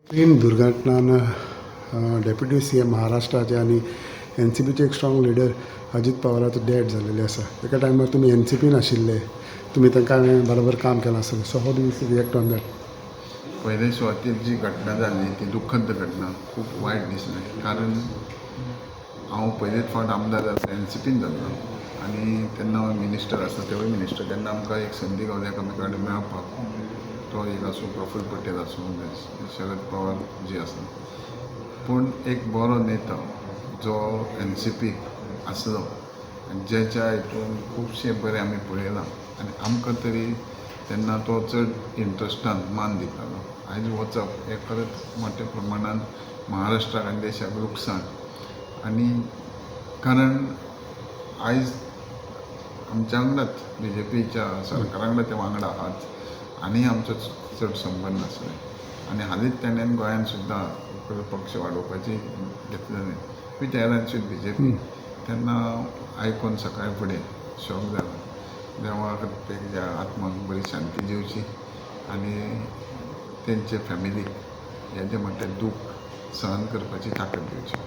Train दुर्घटनान deputy CM महाराष्ट्राचे आणि NCPचे एक स्ट्रॉंग लिडर अजित पवाराचो डॅड झालेले आसा. एका टायमार तुमी NCPन आशिल्ले, तुमी तांकां बरोबर काम केलां आसतलें. So how do you react on that? पहिले सुवातेर जी घटना जाल्ली ती दुख्खद घटना, खूप वायट दिसलें. कारण हांव पयलेच फावट आमदार NCPन जाल्लो आनी तेन्ना हांव मिनिस्टर आसलो, तेवूय मिनिस्टर. तेन्ना आमकां एक संदी गावली एकामेका कडेन मेळपाक. तो एक आसूं, प्रफुल्ल पटेल आसूं, शरद पवार जी आसा. पूण एक बरो नेता जो NCP आसलो आनी जेच्या हितून खुबशे बरे आमी पळयलां आनी आमकां तरी तेन्ना तो चड इंट्रस्टान मान दितालो. आयज वचप हें खरेंच मोठ्या प्रमाणान महाराष्ट्राक आनी देशाक लुकसाण. आनी कारण आयज आमच्या वांगडाच BJPच्या सरकारा वांगडा ते वांगडा आहात आनी आमचो चड संबंद आसले. आनी हालींच तेणेन गोंयान सुद्दां पक्ष वाडोवपाची घेतलेलें विथ एलायन्स विथ BJP. तेन्ना आयकून सकाळी फुडें शॉक जालो. देवाक तेच्या आत्माक बरी शांती दिवची आनी तेंचे फॅमिलीक हें जें म्हणटा दूख सहन करपाची ताकद दिवची.